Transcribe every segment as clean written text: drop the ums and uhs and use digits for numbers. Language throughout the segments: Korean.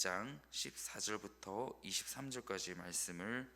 2장 14절부터 23절까지의 말씀을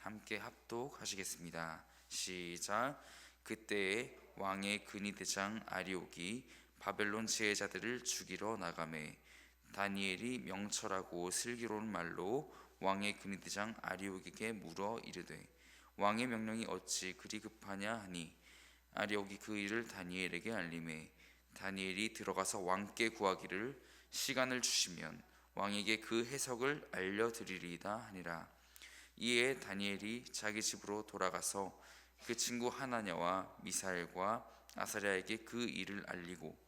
함께 합독하시겠습니다. 시작. 그때에 왕의 근위대장 아리옥이 바벨론 지혜자들을 죽이러 나가매 다니엘이 명철하고 슬기로운 말로 왕의 근위대장 아리옥에게 물어 이르되 왕의 명령이 어찌 그리 급하냐 하니 아리옥이 그 일을 다니엘에게 알리매 다니엘이 들어가서 왕께 구하기를 시간을 주시면 왕에게 그 해석을 알려드리리이다 하니라. 이에 다니엘이 자기 집으로 돌아가서 그 친구 하나냐와 미사엘과 아사랴에게 그 일을 알리고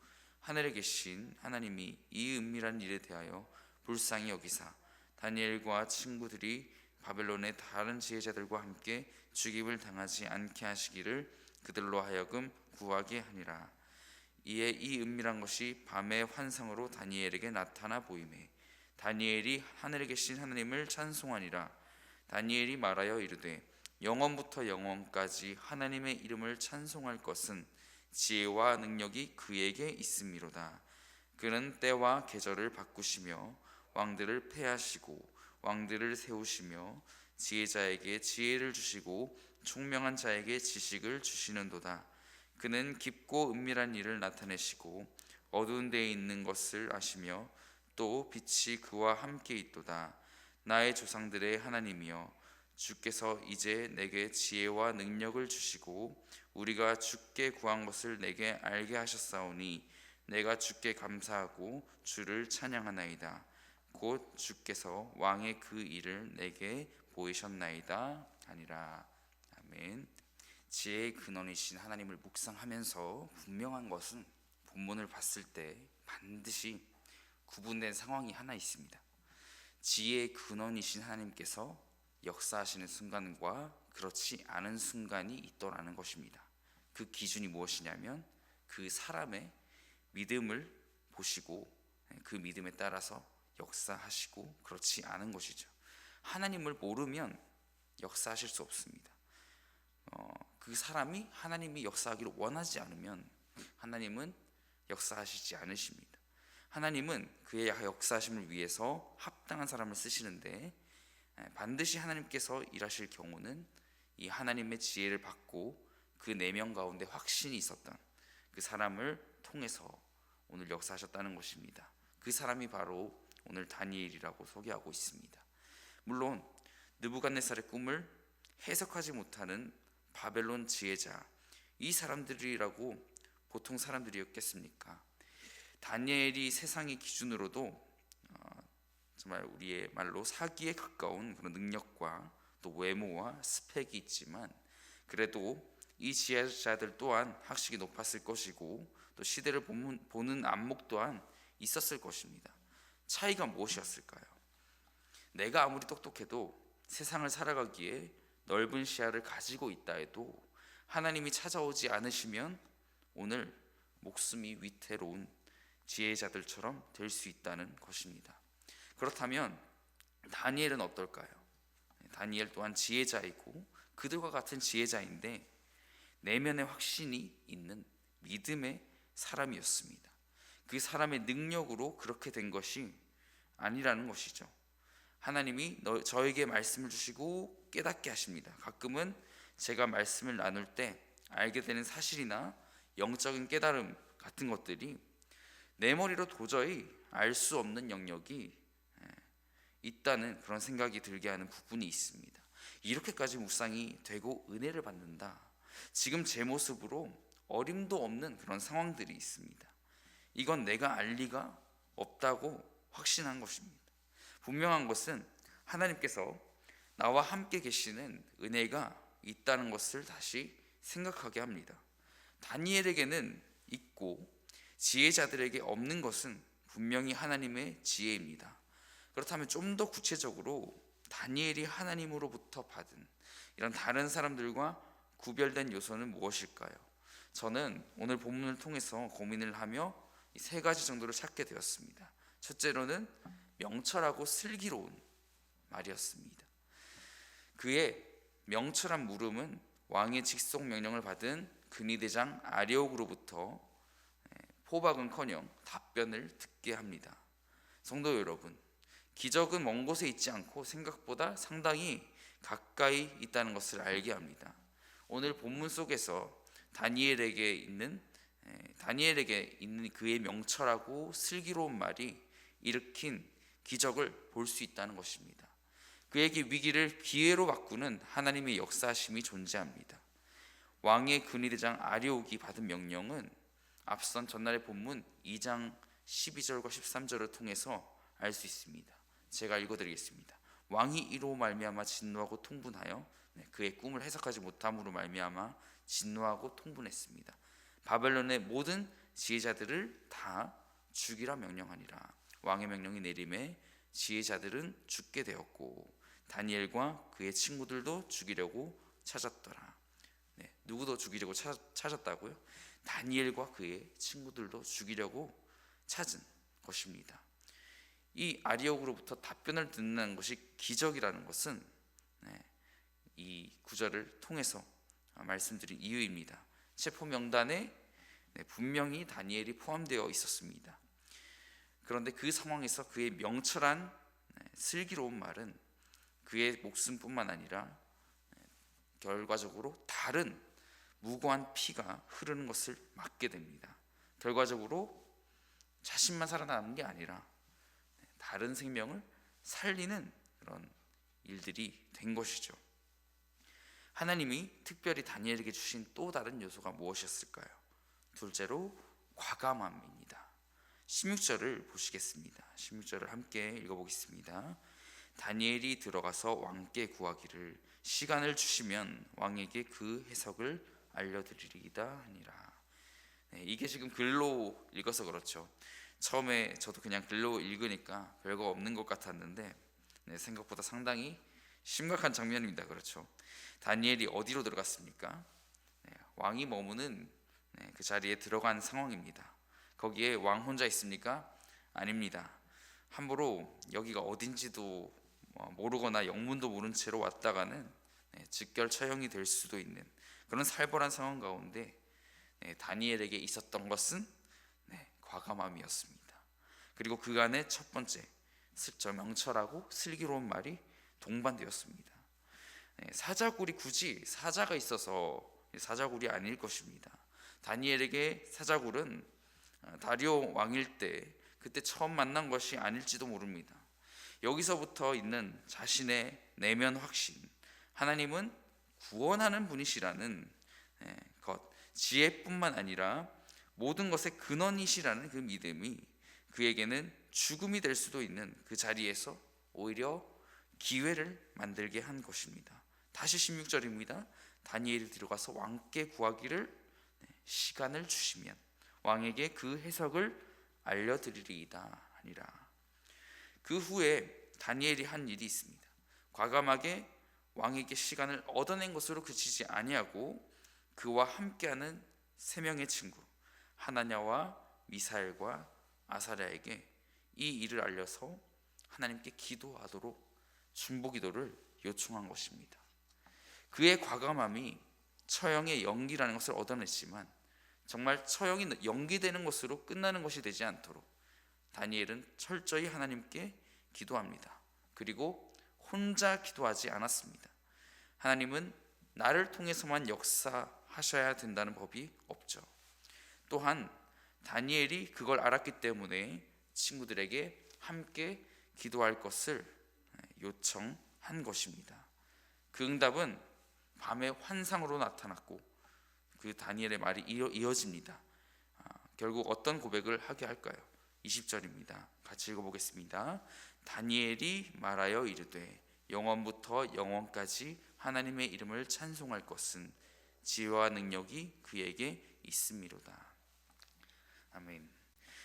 하늘에 계신 하나님이 이 은밀한 일에 대하여 불쌍히 여기사 다니엘과 친구들이 바벨론의 다른 지혜자들과 함께 죽임을 당하지 않게 하시기를 그들로 하여금 구하게 하니라. 이에 이 은밀한 것이 밤의 환상으로 다니엘에게 나타나 보이매 다니엘이 하늘에 계신 하나님을 찬송하니라. 다니엘이 말하여 이르되 영원부터 영원까지 하나님의 이름을 찬송할 것은 지혜와 능력이 그에게 있음이로다. 그는 때와 계절을 바꾸시며 왕들을 패하시고 왕들을 세우시며 지혜자에게 지혜를 주시고 총명한 자에게 지식을 주시는도다. 그는 깊고 은밀한 일을 나타내시고 어두운 데에 있는 것을 아시며 또 빛이 그와 함께 있도다. 나의 조상들의 하나님이여 주께서 이제 내게 지혜와 능력을 주시고 우리가 주께 구한 것을 내게 알게 하셨사오니 내가 주께 감사하고 주를 찬양하나이다. 곧 주께서 왕의 그 일을 내게 보이셨나이다 하니라. 아멘. 지혜의 근원이신 하나님을 묵상하면서 분명한 것은 본문을 봤을 때 반드시 구분된 상황이 하나 있습니다. 지혜의 근원이신 하나님께서 역사하시는 순간과 그렇지 않은 순간이 있더라는 것입니다. 그 기준이 무엇이냐면 그 사람의 믿음을 보시고 그 믿음에 따라서 역사하시고 그렇지 않은 것이죠. 하나님을 모르면 역사하실 수 없습니다. 그 사람이 하나님이 역사하기를 원하지 않으면 하나님은 역사하시지 않으십니다. 하나님은 그의 역사하심을 위해서 합당한 사람을 쓰시는데 반드시 하나님께서 일하실 경우는 이 하나님의 지혜를 받고 그 내면 가운데 확신이 있었던 그 사람을 통해서 오늘 역사하셨다는 것입니다. 그 사람이 바로 오늘 다니엘이라고 소개하고 있습니다. 물론 느부갓네살의 꿈을 해석하지 못하는 바벨론 지혜자, 이 사람들이라고 보통 사람들이었겠습니까? 다니엘이 세상의 기준으로도 정말 우리의 말로 사기에 가까운 그런 능력과 또 외모와 스펙이 있지만 그래도 이 지혜자들 또한 학식이 높았을 것이고 또 시대를 보는 안목 또한 있었을 것입니다. 차이가 무엇이었을까요? 내가 아무리 똑똑해도 세상을 살아가기에 넓은 시야를 가지고 있다 해도 하나님이 찾아오지 않으시면 오늘 목숨이 위태로운 지혜자들처럼 될 수 있다는 것입니다. 그렇다면 다니엘은 어떨까요? 다니엘 또한 지혜자이고 그들과 같은 지혜자인데 내면의 확신이 있는 믿음의 사람이었습니다. 그 사람의 능력으로 그렇게 된 것이 아니라는 것이죠. 하나님이 저에게 말씀을 주시고 깨닫게 하십니다. 가끔은 제가 말씀을 나눌 때 알게 되는 사실이나 영적인 깨달음 같은 것들이 내 머리로 도저히 알 수 없는 영역이 있다는 그런 생각이 들게 하는 부분이 있습니다. 이렇게까지 묵상이 되고 은혜를 받는다. 지금 제 모습으로 어림도 없는 그런 상황들이 있습니다. 이건 내가 알 리가 없다고 확신한 것입니다. 분명한 것은 하나님께서 나와 함께 계시는 은혜가 있다는 것을 다시 생각하게 합니다. 다니엘에게는 있고 지혜자들에게 없는 것은 분명히 하나님의 지혜입니다. 그렇다면 좀 더 구체적으로 다니엘이 하나님으로부터 받은 이런 다른 사람들과 구별된 요소는 무엇일까요? 저는 오늘 본문을 통해서 고민을 하며 이 세 가지 정도를 찾게 되었습니다. 첫째로는 명철하고 슬기로운 말이었습니다. 그의 명철한 물음은 왕의 직속 명령을 받은 근위대장 아리옥으로부터 포박은커녕 답변을 듣게 합니다. 성도 여러분, 기적은 먼 곳에 있지 않고 생각보다 상당히 가까이 있다는 것을 알게 합니다. 오늘 본문 속에서 다니엘에게 있는 그의 명철하고 슬기로운 말이 일으킨 기적을 볼 수 있다는 것입니다. 그에게 위기를 기회로 바꾸는 하나님의 역사심이 존재합니다. 왕의 근위대장 아리옥이 받은 명령은 앞선 전날의 본문 2장 12절과 13절을 통해서 알 수 있습니다. 제가 읽어드리겠습니다. 왕이 이로 말미암아 진노하고 통분하여 그의 꿈을 해석하지 못함으로 말미암아 진노하고 통분했습니다. 바벨론의 모든 지혜자들을 다 죽이라 명령하니라. 왕의 명령이 내림에 지혜자들은 죽게 되었고 다니엘과 그의 친구들도 죽이려고 찾았더라. 누구도 죽이려고 찾았다고요? 다니엘과 그의 친구들도 죽이려고 찾은 것입니다. 이 아리옥으로부터 답변을 듣는 것이 기적이라는 것은 이 구절을 통해서 말씀드린 이유입니다. 체포 명단에 분명히 다니엘이 포함되어 있었습니다. 그런데 그 상황에서 그의 명철한 슬기로운 말은 그의 목숨뿐만 아니라 결과적으로 다른 무고한 피가 흐르는 것을 막게 됩니다. 결과적으로 자신만 살아남은 게 아니라 다른 생명을 살리는 그런 일들이 된 것이죠. 하나님이 특별히 다니엘에게 주신 또 다른 요소가 무엇이었을까요? 둘째로 과감함입니다. 16절을 보시겠습니다. 16절을 함께 읽어보겠습니다. 다니엘이 들어가서 왕께 구하기를 시간을 주시면 왕에게 그 해석을 알려드리리이다 하니라. 이게 지금 글로 읽어서 그렇죠. 처음에 저도 그냥 글로 읽으니까 별거 없는 것 같았는데 생각보다 상당히 심각한 장면입니다. 그렇죠. 다니엘이 어디로 들어갔습니까? 왕이 머무는 그 자리에 들어간 상황입니다. 거기에 왕 혼자 있습니까? 아닙니다. 함부로 여기가 어딘지도 모르거나 영문도 모른 채로 왔다가는 즉결 처형이 될 수도 있는 그런 살벌한 상황 가운데 다니엘에게 있었던 것은 과감함이었습니다. 그리고 그 안에 첫 번째 명철하고 슬기로운 말이 동반되었습니다. 사자굴이 굳이 사자가 있어서 사자굴이 아닐 것입니다. 다니엘에게 사자굴은 다리오 왕일 때 그때 처음 만난 것이 아닐지도 모릅니다. 여기서부터 있는 자신의 내면 확신, 하나님은 구원하는 분이시라는 것, 지혜뿐만 아니라 모든 것의 근원이시라는 그 믿음이 그에게는 죽음이 될 수도 있는 그 자리에서 오히려 기회를 만들게 한 것입니다. 다시 16절입니다. 다니엘이 들어가서 왕께 구하기를 시간을 주시면 왕에게 그 해석을 알려드리리이다 하니라. 그 후에 다니엘이 한 일이 있습니다. 과감하게 왕에게 시간을 얻어낸 것으로 그치지 아니하고 그와 함께하는 세 명의 친구 하나냐와 미사엘과 아사랴에게 이 일을 알려서 하나님께 기도하도록 중보기도를 요청한 것입니다. 그의 과감함이 처형의 연기라는 것을 얻어냈지만 정말 처형이 연기되는 것으로 끝나는 것이 되지 않도록 다니엘은 철저히 하나님께 기도합니다. 그리고 혼자 기도하지 않았습니다. 하나님은 나를 통해서만 역사하셔야 된다는 법이 없죠. 또한 다니엘이 그걸 알았기 때문에 친구들에게 함께 기도할 것을 요청한 것입니다. 그 응답은 밤의 환상으로 나타났고 그 다니엘의 말이 이어집니다. 결국 어떤 고백을 하게 할까요? 20절입니다. 같이 읽어보겠습니다. 다니엘이 말하여 이르되 영원부터 영원까지 하나님의 이름을 찬송할 것은 지혜와 능력이 그에게 있음이로다. 아멘.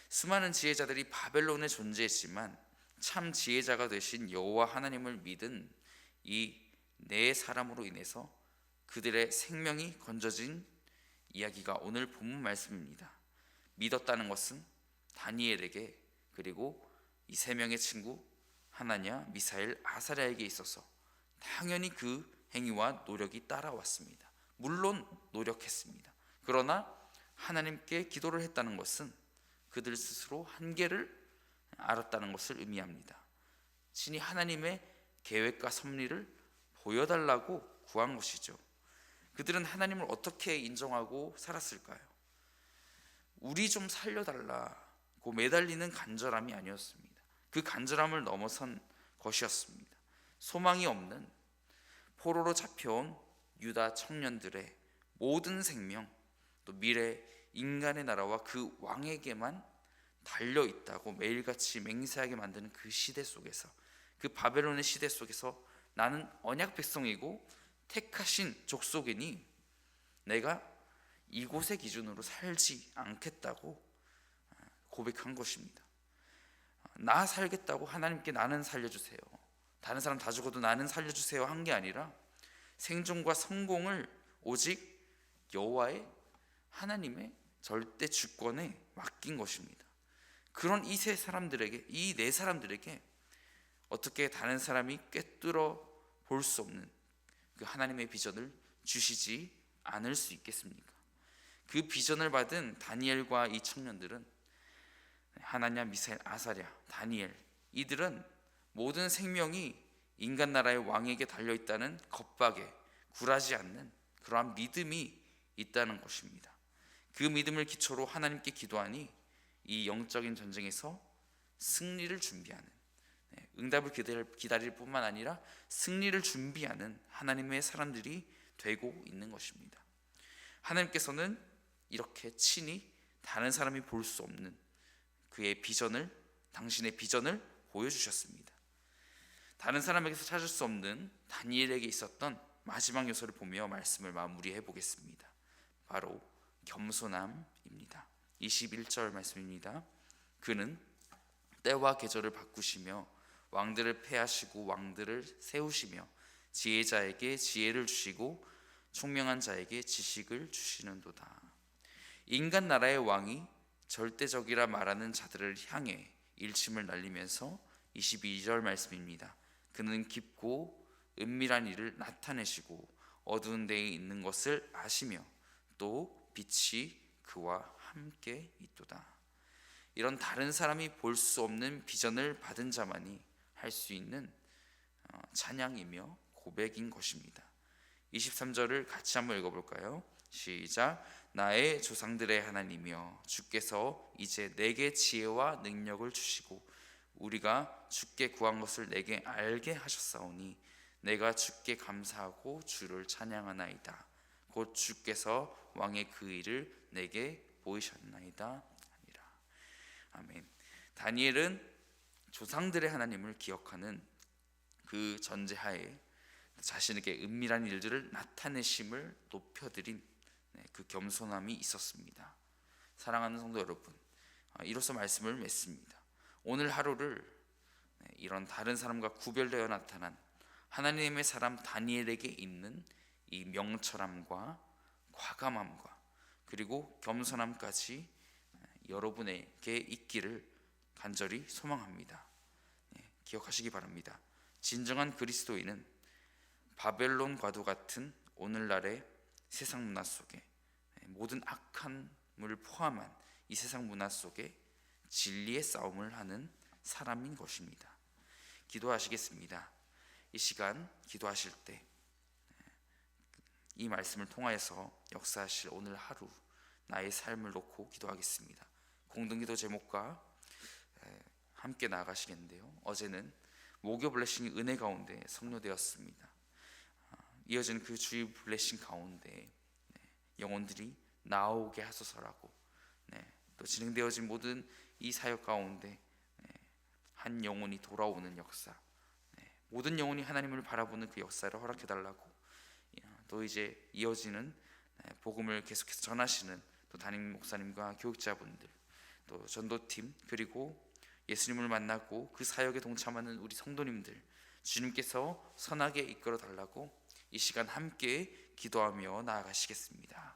수많은 지혜자들이 바벨론에 존재했지만 참 지혜자가 되신 여호와 하나님을 믿은 이 네 사람으로 인해서 그들의 생명이 건져진 이야기가 오늘 본문 말씀입니다. 믿었다는 것은 다니엘에게 그리고 이 세 명의 친구 하나냐, 미사엘, 아사랴에게 있어서 당연히 그 행위와 노력이 따라왔습니다. 물론 노력했습니다. 그러나 하나님께 기도를 했다는 것은 그들 스스로 한계를 알았다는 것을 의미합니다. 친히 하나님의 계획과 섭리를 보여달라고 구한 것이죠. 그들은 하나님을 어떻게 인정하고 살았을까요? 우리 좀 살려달라고 매달리는 간절함이 아니었습니다. 그 간절함을 넘어선 것이었습니다. 소망이 없는 포로로 잡혀온 유다 청년들의 모든 생명, 또 미래 인간의 나라와 그 왕에게만 달려있다고 매일같이 맹세하게 만드는 그 시대 속에서, 그 바벨론의 시대 속에서 나는 언약 백성이고 택하신 족속이니 내가 이곳의 기준으로 살지 않겠다고 고백한 것입니다. 나 살겠다고 하나님께 나는 살려주세요, 다른 사람 다 죽어도 나는 살려주세요 한 게 아니라 생존과 성공을 오직 여호와의 하나님의 절대 주권에 맡긴 것입니다. 그런 이 세 사람들에게, 이 네 사람들에게 어떻게 다른 사람이 꿰뚫어 볼 수 없는 그 하나님의 비전을 주시지 않을 수 있겠습니까? 그 비전을 받은 다니엘과 이 청년들은, 하나냐, 미사엘, 아사랴, 다니엘, 이들은 모든 생명이 인간 나라의 왕에게 달려있다는 겁박에 굴하지 않는 그러한 믿음이 있다는 것입니다. 그 믿음을 기초로 하나님께 기도하니 이 영적인 전쟁에서 승리를 준비하는, 응답을 기다릴 뿐만 아니라 승리를 준비하는 하나님의 사람들이 되고 있는 것입니다. 하나님께서는 이렇게 친히 다른 사람이 볼 수 없는 그의 비전을, 당신의 비전을 보여주셨습니다. 다른 사람에게서 찾을 수 없는 다니엘에게 있었던 마지막 요소를 보며 말씀을 마무리해 보겠습니다. 바로 겸손함입니다. 21절 말씀입니다. 그는 때와 계절을 바꾸시며 왕들을 패하시고 왕들을 세우시며 지혜자에게 지혜를 주시고 총명한 자에게 지식을 주시는도다. 인간 나라의 왕이 절대적이라 말하는 자들을 향해 일침을 날리면서 22절 말씀입니다. 그는 깊고 은밀한 일을 나타내시고 어두운 데에 있는 것을 아시며 또 빛이 그와 함께 있도다. 이런 다른 사람이 볼 수 없는 비전을 받은 자만이 할 수 있는 찬양이며 고백인 것입니다. 23절을 같이 한번 읽어볼까요? 시작. 나의 조상들의 하나님이여, 주께서 이제 내게 지혜와 능력을 주시고 우리가 주께 구한 것을 내게 알게 하셨사오니 내가 주께 감사하고 주를 찬양하나이다. 곧 주께서 왕의 그 일을 내게 보이셨나이다 하니라. 아멘. 다니엘은 조상들의 하나님을 기억하는 그 전제하에 자신에게 은밀한 일들을 나타내심을 높여드린 그 겸손함이 있었습니다. 사랑하는 성도 여러분, 이로써 말씀을 맺습니다. 오늘 하루를 이런 다른 사람과 구별되어 나타난 하나님의 사람 다니엘에게 있는 이 명철함과 과감함과 그리고 겸손함까지 여러분에게 있기를 간절히 소망합니다. 기억하시기 바랍니다. 진정한 그리스도인은 바벨론과도 같은 오늘날의 세상 문화 속에, 모든 악함을 포함한 이 세상 문화 속에 진리의 싸움을 하는 사람인 것입니다. 기도하시겠습니다. 이 시간 기도하실 때 이 말씀을 통하여서 역사하실 오늘 하루 나의 삶을 놓고 기도하겠습니다. 공동기도 제목과 함께 나아가시겠는데요, 어제는 목요 블레싱이 은혜 가운데 성료되었습니다. 이어지는 그 주의 블레싱 가운데 영혼들이 나오게 하소서라고, 또 진행되어진 모든 이 사역 가운데 한 영혼이 돌아오는 역사, 모든 영혼이 하나님을 바라보는 그 역사를 허락해달라고, 또 이제 이어지는 복음을 계속해서 전하시는 또 담임 목사님과 교육자분들, 또 전도팀, 그리고 예수님을 만나고 그 사역에 동참하는 우리 성도님들, 주님께서 선하게 이끌어 달라고 이 시간 함께 기도하며 나아가시겠습니다.